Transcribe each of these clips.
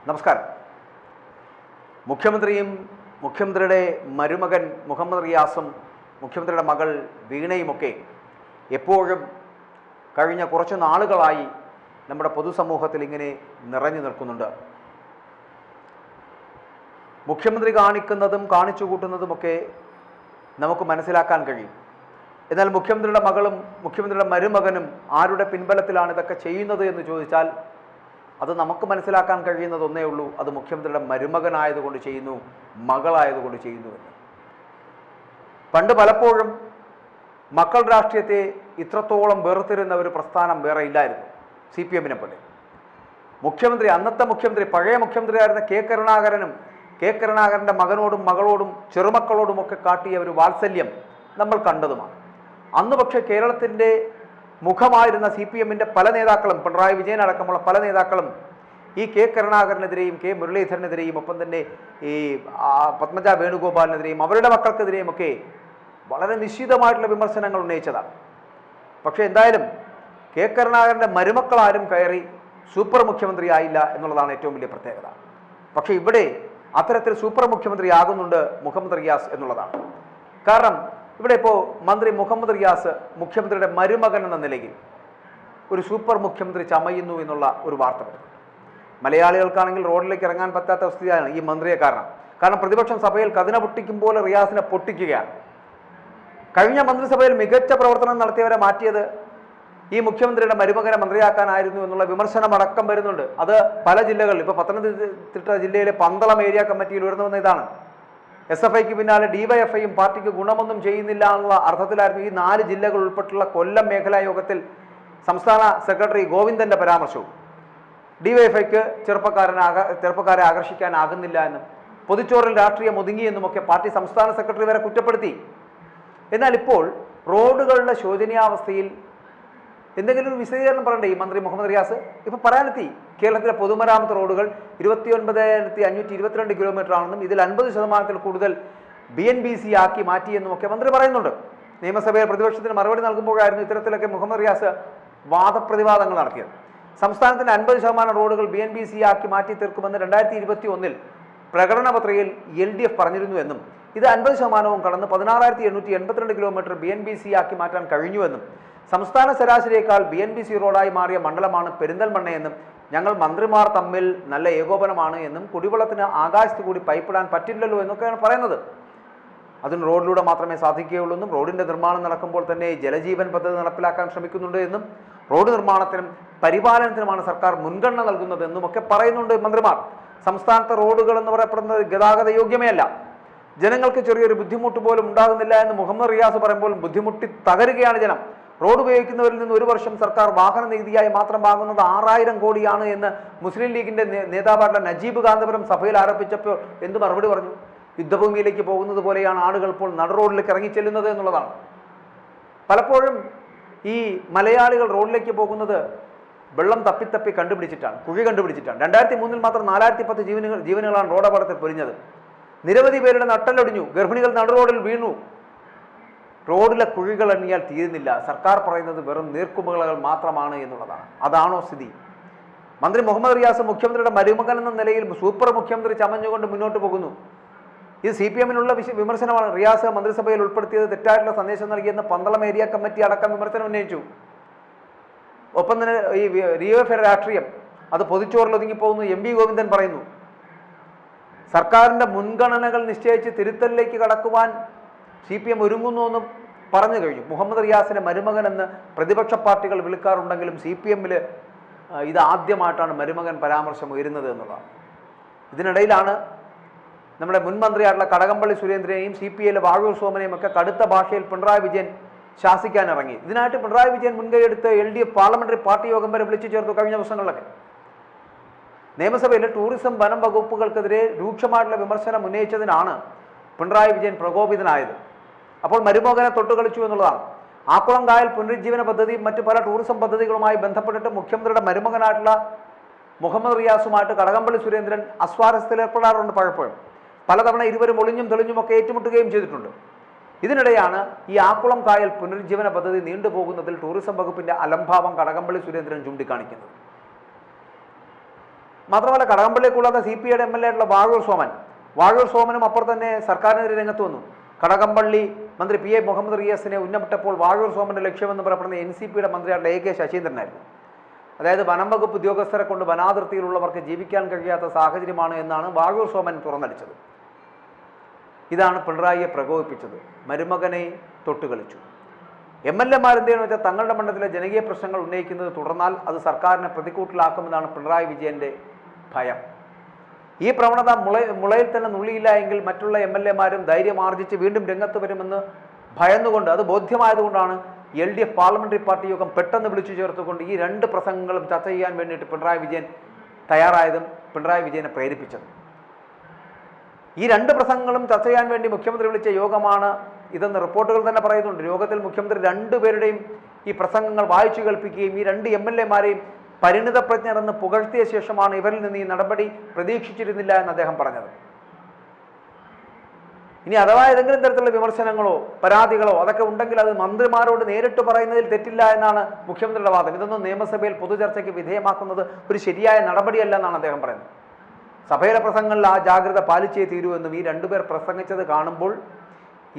നമസ്കാരം. മുഖ്യമന്ത്രിയുടെ മരുമകൻ മുഹമ്മദ് റിയാസും മുഖ്യമന്ത്രിയുടെ മകൾ വീണയുമൊക്കെ എപ്പോഴും കഴിഞ്ഞ കുറച്ച് നാളുകളായി നമ്മുടെ പൊതുസമൂഹത്തിൽ ഇങ്ങനെ നിറഞ്ഞു നിൽക്കുന്നുണ്ട്. മുഖ്യമന്ത്രി കാണിക്കുന്നതും കാണിച്ചു കൂട്ടുന്നതുമൊക്കെ നമുക്ക് മനസ്സിലാക്കാൻ കഴിയും. എന്നാൽ മുഖ്യമന്ത്രിയുടെ മകളും മുഖ്യമന്ത്രിയുടെ മരുമകനും ആരുടെ പിൻബലത്തിലാണ് ഇതൊക്കെ ചെയ്യുന്നത് എന്ന് ചോദിച്ചാൽ അത് നമുക്ക് മനസ്സിലാക്കാൻ കഴിയുന്നത് ഒന്നേ ഉള്ളൂ, അത് മുഖ്യമന്ത്രിയുടെ മരുമകനായതുകൊണ്ട് ചെയ്യുന്നു, മകളായതുകൊണ്ട് ചെയ്യുന്നുവെന്ന്. പണ്ട് പലപ്പോഴും മക്കൾ രാഷ്ട്രീയത്തെ ഇത്രത്തോളം വേർതിരുന്ന ഒരു പ്രസ്ഥാനം വേറെ ഇല്ലായിരുന്നു. CPM-നെ പോലെ അന്നത്തെ മുഖ്യമന്ത്രി പഴയ മുഖ്യമന്ത്രിയായിരുന്ന കെ കരുണാകരൻ്റെ മകനോടും മകളോടും ചെറുമക്കളോടുമൊക്കെ കാട്ടിയ ഒരു വാത്സല്യം നമ്മൾ കണ്ടതുമാണ്. അന്ന് പക്ഷേ കേരളത്തിൻ്റെ മുഖമായിരുന്ന CPM-ന്റെ പല നേതാക്കളും, പിണറായി വിജയൻ അടക്കമുള്ള പല നേതാക്കളും ഈ കെ കരുണാകരനെതിരെയും കെ മുരളീധരനെതിരെയും ഒപ്പം തന്നെ ഈ പത്മജ വേണുഗോപാലിനെതിരെയും അവരുടെ മക്കൾക്കെതിരെയുമൊക്കെ വളരെ നിശ്ചിതമായിട്ടുള്ള വിമർശനങ്ങൾ ഉന്നയിച്ചതാണ്. പക്ഷേ എന്തായാലും കെ കരുണാകരൻ്റെ മരുമക്കളാരും കയറി സൂപ്പർ മുഖ്യമന്ത്രി ആയില്ല എന്നുള്ളതാണ് ഏറ്റവും വലിയ പ്രത്യേകത. പക്ഷേ ഇവിടെ അത്തരത്തിൽ സൂപ്പർ മുഖ്യമന്ത്രി ആകുന്നുണ്ട് മുഹമ്മദ് റിയാസ് എന്നുള്ളതാണ്. കാരണം ഇവിടെ ഇപ്പോൾ മന്ത്രി മുഹമ്മദ് റിയാസ് മുഖ്യമന്ത്രിയുടെ മരുമകൻ എന്ന നിലയിൽ ഒരു സൂപ്പർ മുഖ്യമന്ത്രി ചമയുന്നു എന്നുള്ള ഒരു വാർത്ത വരുന്നു. മലയാളികൾക്കാണെങ്കിൽ റോഡിലേക്ക് ഇറങ്ങാൻ പറ്റാത്ത അവസ്ഥയാണ് ഈ മന്ത്രിയെ കാരണം പ്രതിപക്ഷം സഭയിൽ കതിന പൊട്ടിക്കുമ്പോൾ റിയാസിനെ പൊട്ടിക്കുകയാണ്. കഴിഞ്ഞ മന്ത്രിസഭയിൽ മികച്ച പ്രവർത്തനം നടത്തിയവരെ മാറ്റിയത് ഈ മുഖ്യമന്ത്രിയുടെ മരുമകനെ മന്ത്രിയാക്കാനായിരുന്നു എന്നുള്ള വിമർശനം അടക്കം വരുന്നുണ്ട്. അത് പല ജില്ലകളിൽ, ഇപ്പോൾ പത്തനംതിട്ട ജില്ലയിലെ പന്തളം ഏരിയ കമ്മിറ്റിയിൽ ഉയർന്നു വന്ന ഇതാണ്. SFIക്ക് പിന്നാലെ DYFIയും പാർട്ടിക്ക് ഗുണമൊന്നും ചെയ്യുന്നില്ല എന്നുള്ള അർത്ഥത്തിലായിരുന്നു ഈ 4 ജില്ലകൾ ഉൾപ്പെട്ടുള്ള കൊല്ലം മേഖലാ യോഗത്തിൽ സംസ്ഥാന സെക്രട്ടറി ഗോവിന്ദൻ്റെ പരാമർശവും. DYFIക്ക് ചെറുപ്പക്കാരെ ആകർഷിക്കാനാകുന്നില്ല എന്നും പൊതിച്ചോറിൽ രാഷ്ട്രീയം ഒതുങ്ങിയെന്നുമൊക്കെ പാർട്ടി സംസ്ഥാന സെക്രട്ടറി വരെ കുറ്റപ്പെടുത്തി. എന്നാൽ ഇപ്പോൾ റോഡുകളുടെ ശോചനീയാവസ്ഥയിൽ എന്തെങ്കിലും ഒരു വിശദീകരണം പറയണ്ടേ ഈ മന്ത്രി മുഹമ്മദ് റിയാസ്? ഇപ്പോൾ പറയാനെത്തി. കേരളത്തിലെ പൊതുമരാമത്ത് റോഡുകൾ 29,522 കിലോമീറ്റർ ആണെന്നും ഇതിൽ 50% കൂടുതൽ BNBC ആക്കി മാറ്റിയെന്നുമൊക്കെ മന്ത്രി പറയുന്നുണ്ട്. നിയമസഭയിൽ പ്രതിപക്ഷത്തിന് മറുപടി നൽകുമ്പോഴായിരുന്നു ഇത്തരത്തിലൊക്കെ മുഹമ്മദ് റിയാസ് വാദപ്രതിവാദങ്ങൾ നടത്തിയത്. സംസ്ഥാനത്തിൻ്റെ 50% റോഡുകൾ BNBC ആക്കി മാറ്റി തീർക്കുമെന്ന് 2021 പ്രകടന പത്രികയിൽ LDF പറഞ്ഞിരുന്നുവെന്നും ഇത് 50% കടന്ന് 16,882 കിലോമീറ്റർ BNBC ആക്കി മാറ്റാൻ കഴിഞ്ഞുവെന്നും സംസ്ഥാന ശരാശരിയേക്കാൾ BNBC റോഡായി മാറിയ മണ്ഡലമാണ് പെരിന്തൽമണ്ണയെന്നും ഞങ്ങൾ മന്ത്രിമാർ തമ്മിൽ നല്ല ഏകോപനമാണ് എന്നും കുടിവെള്ളത്തിന് ആകാശത്ത് കൂടി പൈപ്പിടാൻ പറ്റില്ലല്ലോ എന്നൊക്കെയാണ് പറയുന്നത്. അതിന് റോഡിലൂടെ മാത്രമേ സാധിക്കുകയുള്ളൂ എന്നും റോഡിൻ്റെ നിർമ്മാണം നടക്കുമ്പോൾ തന്നെ ജലജീവൻ പദ്ധതി നടപ്പിലാക്കാൻ ശ്രമിക്കുന്നുണ്ട് എന്നും റോഡ് നിർമ്മാണത്തിനും പരിപാലനത്തിനുമാണ് സർക്കാർ മുൻഗണന നൽകുന്നതെന്നും ഒക്കെ പറയുന്നുണ്ട് മന്ത്രിമാർ. സംസ്ഥാനത്തെ റോഡുകൾ എന്ന് പറയപ്പെടുന്നത് ഗതാഗത യോഗ്യമേ അല്ല, ജനങ്ങൾക്ക് ചെറിയൊരു ബുദ്ധിമുട്ട് പോലും ഉണ്ടാകുന്നില്ല എന്ന് മുഹമ്മദ് റിയാസ് പറയുമ്പോൾ ബുദ്ധിമുട്ടി തകരുകയാണ് ജനം. റോഡ് ഉപയോഗിക്കുന്നവരിൽ നിന്ന് ഒരു വർഷം സർക്കാർ വാഹന നികുതിയായി മാത്രം വാങ്ങുന്നത് 6,000 കോടിയാണ് എന്ന് മുസ്ലിം ലീഗിൻ്റെ നേതാവായിട്ടുള്ള നജീബ് കാന്തപുരം സഭയിൽ ആരോപിച്ചപ്പോൾ എന്ത് മറുപടി പറഞ്ഞു? യുദ്ധഭൂമിയിലേക്ക് പോകുന്നത് പോലെയാണ് ആളുകൾ ഇപ്പോൾ നടുറോഡിലേക്ക് ഇറങ്ങിച്ചെല്ലുന്നത് എന്നുള്ളതാണ്. പലപ്പോഴും ഈ മലയാളികൾ റോഡിലേക്ക് പോകുന്നത് വെള്ളം തപ്പി കണ്ടുപിടിച്ചിട്ടാണ്, കുഴി കണ്ടുപിടിച്ചിട്ടാണ്. 2003 മാത്രം 410 ജീവനുകളാണ് റോഡപകടത്തിൽ പൊലിഞ്ഞത്. നിരവധി പേരുടെ നട്ടലൊടിഞ്ഞു, ഗർഭിണികൾ നടുറോഡിൽ വീണു. റോഡിലെ കുഴികൾ എണ്ണിയാൽ തീരുന്നില്ല. സർക്കാർ പറയുന്നത് വെറും നീർക്കുമിളകൾ മാത്രമാണ് എന്നുള്ളതാണ്. അതാണോ സ്ഥിതി? മന്ത്രി മുഹമ്മദ് റിയാസ് മുഖ്യമന്ത്രിയുടെ മരുമകൻ എന്ന നിലയിൽ സൂപ്പർ മുഖ്യമന്ത്രി ചമഞ്ഞുകൊണ്ട് മുന്നോട്ട് പോകുന്നു. ഇത് CPM-നുള്ള വിമർശനമാണ്. റിയാസ് മന്ത്രിസഭയിൽ ഉൾപ്പെടുത്തിയത് തെറ്റായിട്ടുള്ള സന്ദേശം നൽകിയെന്ന് പന്തളം ഏരിയ കമ്മിറ്റി അടക്കം വിമർശനം ഉന്നയിച്ചു. ഒപ്പം തന്നെ ഈ DYFI രാഷ്ട്രീയം അത് പൊതിച്ചോറിൽ ഒതുങ്ങിപ്പോകുന്നു MV ഗോവിന്ദൻ പറയുന്നു. സർക്കാരിൻ്റെ മുൻഗണനകൾ നിശ്ചയിച്ച് തിരുത്തലിലേക്ക് കടക്കുവാൻ CPM ഒരുങ്ങുന്നുവെന്നും പറഞ്ഞു കഴിഞ്ഞു. മുഹമ്മദ് റിയാസിനെ മരുമകൻ എന്ന് പ്രതിപക്ഷ പാർട്ടികൾ വിളിക്കാറുണ്ടെങ്കിലും CPM-ൽ ഇത് ആദ്യമായിട്ടാണ് മരുമകൻ പരാമർശം ഉയരുന്നത് എന്നുള്ളതാണ്. ഇതിനിടയിലാണ് നമ്മുടെ മുൻ മന്ത്രിയായിട്ടുള്ള കടകംപള്ളി സുരേന്ദ്രനെയും CPI-യിലെ വാഴൂർ സോമനെയും ഒക്കെ കടുത്ത ഭാഷയിൽ പിണറായി വിജയൻ ശാസിക്കാൻ ഇറങ്ങി. ഇതിനായിട്ട് പിണറായി വിജയൻ മുൻകൈയെടുത്ത് LDF പാർലമെന്ററി പാർട്ടി യോഗം വരെ വിളിച്ചു ചേർത്തു കഴിഞ്ഞ ദിവസങ്ങളിലൊക്കെ. നിയമസഭയിലെ ടൂറിസം വനം വകുപ്പുകൾക്കെതിരെ രൂക്ഷമായിട്ടുള്ള വിമർശനം ഉന്നയിച്ചതിനാണ് പിണറായി വിജയൻ പ്രകോപിതനായത്. അപ്പോൾ മരുമകനെ തൊട്ടുകളിച്ചു എന്നുള്ളതാണ്. ആക്കുളം കായൽ പുനരുജ്ജീവന പദ്ധതിയും മറ്റു പല ടൂറിസം പദ്ധതികളുമായി ബന്ധപ്പെട്ടിട്ട് മുഖ്യമന്ത്രിയുടെ മരുമകനായിട്ടുള്ള മുഹമ്മദ് റിയാസുമായിട്ട് കടകംപള്ളി സുരേന്ദ്രൻ അസ്വാരസ്യത്തിലേർപ്പെടാറുണ്ട്. പലപ്പോഴും പലതവണ ഇരുവരും ഒളിഞ്ഞും തെളിഞ്ഞുമൊക്കെ ഏറ്റുമുട്ടുകയും ചെയ്തിട്ടുണ്ട്. ഇതിനിടെയാണ് ഈ ആക്കുളം കായൽ പുനരുജ്ജീവന പദ്ധതി നീണ്ടുപോകുന്നതിൽ ടൂറിസം വകുപ്പിന്റെ അലംഭാവം കടകംപള്ളി സുരേന്ദ്രൻ ചൂണ്ടിക്കാണിക്കുന്നത്. മാത്രമല്ല കടകംപള്ളി കൂടാതെ CPIയുടെ MLA ആയിട്ടുള്ള വാഴൂർ സോമനും അപ്പുറം തന്നെ സർക്കാരിനെതിരെ രംഗത്ത് വന്നു. കടകംപള്ളി മന്ത്രി PA മുഹമ്മദ് റിയാസിനെ ഉന്നമിട്ടപ്പോൾ വാഴൂർ സോമന്റെ ലക്ഷ്യമെന്ന് പറയപ്പെടുന്ന NCPയുടെ മന്ത്രിയായിട്ടുള്ള AK ശശീന്ദ്രനായിരുന്നു. അതായത് വനം വകുപ്പ് ഉദ്യോഗസ്ഥരെ കൊണ്ട് വനാതിർത്തിയിലുള്ളവർക്ക് ജീവിക്കാൻ കഴിയാത്ത സാഹചര്യമാണ് എന്നാണ് വാഴൂർ സോമൻ തുറന്നടിച്ചത്. ഇതാണ് പിണറായിയെ പ്രകോപിപ്പിച്ചത്. മരുമകനെ തൊട്ടുകളിച്ചു. MLA-മാർ എന്തെന്ന് വെച്ചാൽ തങ്ങളുടെ മണ്ഡലത്തിലെ ജനകീയ പ്രശ്നങ്ങൾ ഉന്നയിക്കുന്നത് തുടർന്നാൽ അത് സർക്കാരിനെ പ്രതിക്കൂട്ടിലാക്കുമെന്നാണ് പിണറായി വിജയന്റെ ഭയം. ഈ പ്രവണത മുളയിൽ തന്നെ നുള്ളിയില്ല എങ്കിൽ മറ്റുള്ള MLA-മാരും ധൈര്യം ആർജിച്ച് വീണ്ടും രംഗത്ത് വരുമെന്ന് ഭയന്നുകൊണ്ട്, അത് ബോധ്യമായതുകൊണ്ടാണ് LDF പാർലമെന്ററി പാർട്ടി യോഗം പെട്ടെന്ന് വിളിച്ചു ചേർത്തുകൊണ്ട് ഈ 2 പ്രസംഗങ്ങളും ചർച്ച ചെയ്യാൻ വേണ്ടിയിട്ട് പിണറായി വിജയൻ തയ്യാറായതും പിണറായി വിജയനെ പ്രേരിപ്പിച്ചത്. ഈ 2 പ്രസംഗങ്ങളും ചർച്ച ചെയ്യാൻ വേണ്ടി മുഖ്യമന്ത്രി വിളിച്ച യോഗമാണ് ഇതെന്ന് റിപ്പോർട്ടുകൾ തന്നെ പറയുന്നുണ്ട്. യോഗത്തിൽ മുഖ്യമന്ത്രി 2 പേരുടെയും ഈ പ്രസംഗങ്ങൾ വായിച്ചു കേൾപ്പിക്കുകയും ഈ 2 MLA-മാരെയും പരിണിതപ്രജ്ഞരെന്ന് പുകഴ്ത്തിയ ശേഷമാണ് ഇവരിൽ നിന്ന് ഈ നടപടി പ്രതീക്ഷിച്ചിരുന്നില്ല എന്ന് അദ്ദേഹം പറഞ്ഞത്. ഇനി അഥവാ ഏതെങ്കിലും തരത്തിലുള്ള വിമർശനങ്ങളോ പരാതികളോ അതൊക്കെ ഉണ്ടെങ്കിൽ അത് മന്ത്രിമാരോട് നേരിട്ട് പറയുന്നതിൽ തെറ്റില്ല എന്നാണ് മുഖ്യമന്ത്രിയുടെ വാദം. ഇതൊന്നും നിയമസഭയിൽ പൊതുചർച്ചയ്ക്ക് വിധേയമാക്കുന്നത് ഒരു ശരിയായ നടപടിയല്ല എന്നാണ് അദ്ദേഹം പറയുന്നത്. സഭയിലെ പ്രസംഗങ്ങളിൽ ആ ജാഗ്രത പാലിച്ചേ തീരുമെന്നും ഈ 2 പേർ പ്രസംഗിച്ചത് കാണുമ്പോൾ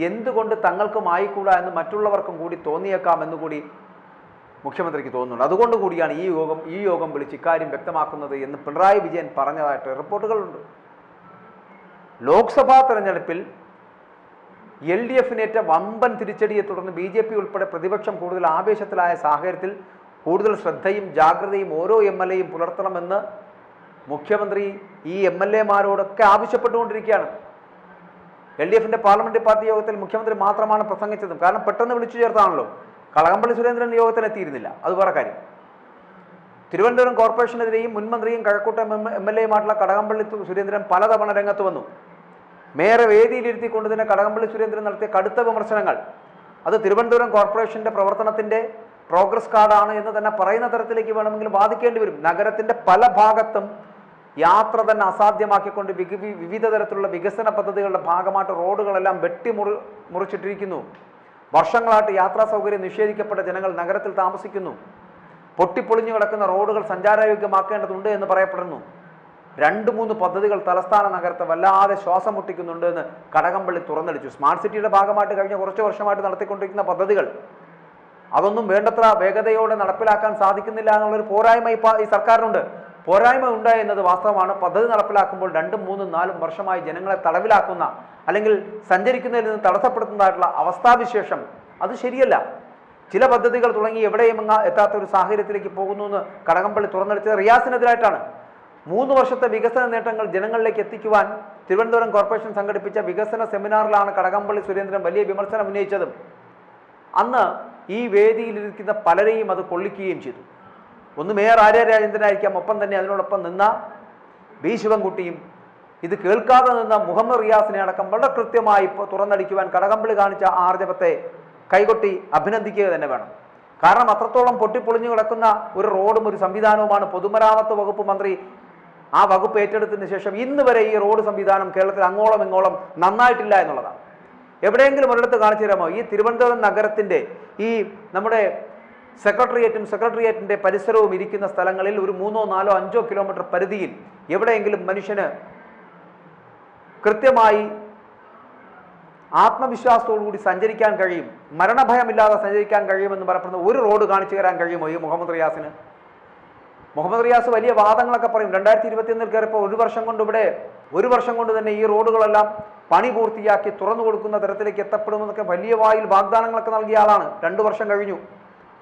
എന്തുകൊണ്ട് തങ്ങൾക്കും ആയിക്കൂടാ എന്ന് മറ്റുള്ളവർക്കും കൂടി തോന്നിയേക്കാം എന്നുകൂടി മുഖ്യമന്ത്രിക്ക് തോന്നുന്നുണ്ട്. അതുകൊണ്ട് കൂടിയാണ് ഈ യോഗം വിളിച്ച് ഇക്കാര്യം വ്യക്തമാക്കുന്നത് എന്ന് പിണറായി വിജയൻ പറഞ്ഞതായിട്ട് റിപ്പോർട്ടുകളുണ്ട്. ലോക്സഭാ തെരഞ്ഞെടുപ്പിൽ LDF-നേറ്റ വമ്പൻ തിരിച്ചടിയെ തുടർന്ന് BJP ഉൾപ്പെടെ പ്രതിപക്ഷം കൂടുതൽ ആവേശത്തിലായ സാഹചര്യത്തിൽ കൂടുതൽ ശ്രദ്ധയും ജാഗ്രതയും ഓരോ MLA-യും പുലർത്തണമെന്ന് മുഖ്യമന്ത്രി ഈ MLA-മാരോടൊക്കെ ആവശ്യപ്പെട്ടുകൊണ്ടിരിക്കുകയാണ്. LDF-ന്റെ പാർലമെന്ററി പാർട്ടി യോഗത്തിൽ മുഖ്യമന്ത്രി മാത്രമാണ് പ്രസംഗിച്ചതും. കാരണം പെട്ടെന്ന് വിളിച്ചു ചേർത്താണല്ലോ. കടകംപള്ളി സുരേന്ദ്രൻ യോഗത്തിനെത്തിയിരുന്നില്ല, അത് വേറെ കാര്യം. തിരുവനന്തപുരം കോർപ്പറേഷനെതിരെയും മുൻമന്ത്രിയും കഴക്കൂട്ടം MLA-മായിട്ടുള്ള കടകംപള്ളി സുരേന്ദ്രൻ പലതവണ രംഗത്ത് വന്നു. മേയറെ വേദിയിലിരുത്തിക്കൊണ്ട് തന്നെ കടകംപള്ളി സുരേന്ദ്രൻ നടത്തിയ കടുത്ത വിമർശനങ്ങൾ അത് തിരുവനന്തപുരം കോർപ്പറേഷന്റെ പ്രവർത്തനത്തിന്റെ പ്രോഗ്രസ് കാർഡാണ് എന്ന് തന്നെ പറയുന്ന തരത്തിലേക്ക് വേണമെങ്കിൽ വാദിക്കേണ്ടി വരും. നഗരത്തിന്റെ പല ഭാഗത്തും യാത്ര തന്നെ അസാധ്യമാക്കിക്കൊണ്ട് വിവിധ തരത്തിലുള്ള വികസന പദ്ധതികളുടെ ഭാഗമായിട്ട് റോഡുകളെല്ലാം മുറിച്ചിട്ടിരിക്കുന്നു. വർഷങ്ങളായിട്ട് യാത്രാ സൗകര്യം നിഷേധിക്കപ്പെട്ട ജനങ്ങൾ നഗരത്തിൽ താമസിക്കുന്നു. പൊട്ടിപ്പൊളിഞ്ഞു കിടക്കുന്ന റോഡുകൾ സഞ്ചാരയോഗ്യമാക്കേണ്ടതുണ്ട് എന്ന് പറയപ്പെടുന്നു. 2-3 പദ്ധതികൾ തലസ്ഥാന നഗരത്തെ വല്ലാതെ ശ്വാസം മുട്ടിക്കുന്നുണ്ട് എന്ന് കടകംപള്ളി തുറന്നടിച്ചു. സ്മാർട്ട് സിറ്റിയുടെ ഭാഗമായിട്ട് കഴിഞ്ഞ കുറച്ച് വർഷമായിട്ട് നടത്തിക്കൊണ്ടിരിക്കുന്ന പദ്ധതികൾ അതൊന്നും വേണ്ടത്ര വേഗതയോടെ നടപ്പിലാക്കാൻ സാധിക്കുന്നില്ല എന്നുള്ളൊരു പോരായ്മ ഈ സർക്കാരിനുണ്ട്. പോരായ്മ ഉണ്ട് എന്നത് വാസ്തവമാണ്. പദ്ധതി നടപ്പിലാക്കുമ്പോൾ 2, 3, 4 വർഷമായി ജനങ്ങളെ തടവിലാക്കുന്ന അല്ലെങ്കിൽ സഞ്ചരിക്കുന്നതിൽ നിന്ന് തടസ്സപ്പെടുത്തുന്നതായിട്ടുള്ള അവസ്ഥാവിശേഷം അത് ശരിയല്ല. ചില പദ്ധതികൾ തുടങ്ങി എവിടെയും എത്താത്ത ഒരു സാഹചര്യത്തിലേക്ക് പോകുന്നു എന്ന് കടകംപള്ളി തുറന്നടിച്ചത് റിയാസിനെതിരായിട്ടാണ്. 3 വർഷത്തെ വികസന നേട്ടങ്ങൾ ജനങ്ങളിലേക്ക് എത്തിക്കുവാൻ തിരുവനന്തപുരം കോർപ്പറേഷൻ സംഘടിപ്പിച്ച വികസന സെമിനാറിലാണ് കടകംപള്ളി സുരേന്ദ്രൻ വലിയ വിമർശനം ഉന്നയിച്ചതും. അന്ന് ഈ വേദിയിലിരിക്കുന്ന പലരെയും അത് കൊള്ളിക്കുകയും ചെയ്തു. ഒന്ന് മേയർ ആര്യ രാജേന്ദ്രനായിരിക്കാം, ഒപ്പം തന്നെ അതിനോടൊപ്പം നിന്ന B. ശിവൻകുട്ടിയും ഇത് കേൾക്കാതെ നിന്ന മുഹമ്മദ് റിയാസിനെ അടക്കം വളരെ കൃത്യമായി തുറന്നടിക്കുവാൻ കടകംപള്ളി കാണിച്ച ആർജവത്തെ കൈകൊട്ടി അഭിനന്ദിക്കുക തന്നെ വേണം. കാരണം അത്രത്തോളം പൊട്ടിപ്പൊളിഞ്ഞു കിടക്കുന്ന ഒരു റോഡും ഒരു സംവിധാനവുമാണ് പൊതുമരാമത്ത് വകുപ്പ് മന്ത്രി ആ വകുപ്പ് ഏറ്റെടുത്തതിന് ശേഷം ഇന്ന് വരെ ഈ റോഡ് സംവിധാനം കേരളത്തിൽ അങ്ങോളം ഇങ്ങോളം നന്നായിട്ടില്ല എന്നുള്ളതാണ്. എവിടെയെങ്കിലും ഒരിടത്ത് കാണിച്ചു തരാമോ? ഈ തിരുവനന്തപുരം നഗരത്തിന്റെ ഈ നമ്മുടെ സെക്രട്ടേറിയറ്റിന്റെ പരിസരവും ഇരിക്കുന്ന സ്ഥലങ്ങളിൽ ഒരു 3, 4, 5 കിലോമീറ്റർ പരിധിയിൽ എവിടെയെങ്കിലും മനുഷ്യന് കൃത്യമായി ആത്മവിശ്വാസത്തോടുകൂടി സഞ്ചരിക്കാൻ കഴിയും, മരണഭയമില്ലാതെ സഞ്ചരിക്കാൻ കഴിയുമെന്ന് പറയപ്പെടുന്ന ഒരു റോഡ് കാണിച്ചു തരാൻ കഴിയുമോ ഈ മുഹമ്മദ് റിയാസിന്? മുഹമ്മദ് റിയാസ് വലിയ വാദങ്ങളൊക്കെ പറയും. 2021 കയറിയപ്പോൾ ഒരു വർഷം കൊണ്ട് തന്നെ ഈ റോഡുകളെല്ലാം പണി പൂർത്തിയാക്കി തുറന്നു കൊടുക്കുന്ന തരത്തിലേക്ക് എത്തപ്പെടുമെന്നൊക്കെ വലിയ വായിൽ വാഗ്ദാനങ്ങളൊക്കെ നൽകിയ ആളാണ്. 2 വർഷം കഴിഞ്ഞു,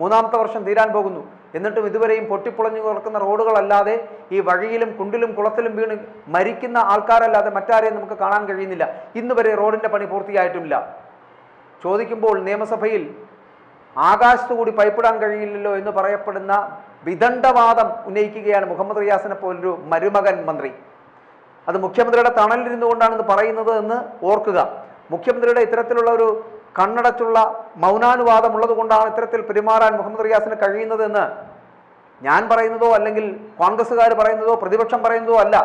3ാമത്തെ വർഷം തീരാൻ പോകുന്നു. എന്നിട്ടും ഇതുവരെയും പൊട്ടിപ്പൊളഞ്ഞു കിടക്കുന്ന റോഡുകളല്ലാതെ ഈ വഴിയിലും കുണ്ടിലും കുളത്തിലും വീണ് മരിക്കുന്ന ആൾക്കാരല്ലാതെ മറ്റാരെയും നമുക്ക് കാണാൻ കഴിയുന്നില്ല. ഇന്ന് വരെ റോഡിന്റെ പണി പൂർത്തിയായിട്ടുമില്ല. ചോദിക്കുമ്പോൾ നിയമസഭയിൽ ആകാശത്തുകൂടി പൈപ്പിടാൻ കഴിയില്ലല്ലോ എന്ന് പറയപ്പെടുന്ന വിദണ്ഡവാദം ഉന്നയിക്കുകയാണ് മുഹമ്മദ് റിയാസിനെ പോലൊരു മരുമകൻ മന്ത്രി. അത് മുഖ്യമന്ത്രിയുടെ തണലിരുന്നു കൊണ്ടാണെന്ന് പറയുന്നത് എന്ന് ഓർക്കുക. മുഖ്യമന്ത്രിയുടെ ഇത്തരത്തിലുള്ള ഒരു കണ്ണടച്ചുള്ള മൗനാനുവാദം ഉള്ളത് കൊണ്ടാണ് ഇത്തരത്തിൽ പെരുമാറാൻ മുഹമ്മദ് റിയാസിന് കഴിയുന്നതെന്ന് ഞാൻ പറയുന്നതോ അല്ലെങ്കിൽ കോൺഗ്രസ്സുകാർ പറയുന്നതോ പ്രതിപക്ഷം പറയുന്നതോ അല്ല,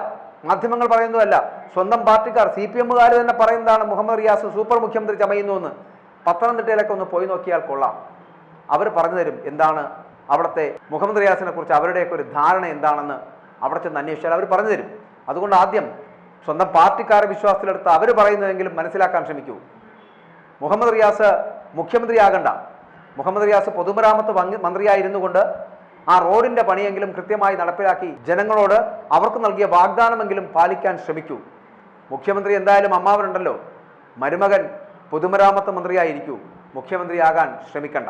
മാധ്യമങ്ങൾ പറയുന്നതോ അല്ല. സ്വന്തം പാർട്ടിക്കാർ CPM-കാർ തന്നെ പറയുന്നതാണ് മുഹമ്മദ് റിയാസ് സൂപ്പർ മുഖ്യമന്ത്രി ചമയുന്നു എന്ന്. പത്തനംതിട്ടയിലൊക്കെ ഒന്ന് പോയി നോക്കിയാൽ കൊള്ളാം. അവർ പറഞ്ഞു തരും എന്താണ് അവിടുത്തെ മുഹമ്മദ് റിയാസിനെ കുറിച്ച് അവരുടെയൊക്കെ ഒരു ധാരണ എന്താണെന്ന് അവിടെ ചെന്ന് അന്വേഷിച്ചാൽ അവർ പറഞ്ഞു തരും. അതുകൊണ്ട് ആദ്യം സ്വന്തം പാർട്ടിക്കാരെ വിശ്വാസത്തിലെടുത്ത് അവർ പറയുന്നതെങ്കിലും മനസ്സിലാക്കാൻ ശ്രമിക്കൂ. മുഹമ്മദ് റിയാസ് മുഖ്യമന്ത്രിയാകണ്ട. മുഹമ്മദ് റിയാസ് പൊതുമരാമത്ത് മന്ത്രിയായിരുന്നു കൊണ്ട് ആ റോഡിന്റെ പണിയെങ്കിലും കൃത്യമായി നടപ്പിലാക്കി ജനങ്ങളോട് അവർക്ക് നൽകിയ വാഗ്ദാനമെങ്കിലും പാലിക്കാൻ ശ്രമിക്കൂ. മുഖ്യമന്ത്രി എന്തായാലും അമ്മാവനുണ്ടല്ലോ, മരുമകൻ പൊതുമരാമത്ത് മന്ത്രിയായിരിക്കൂ, മുഖ്യമന്ത്രിയാകാൻ ശ്രമിക്കണ്ട.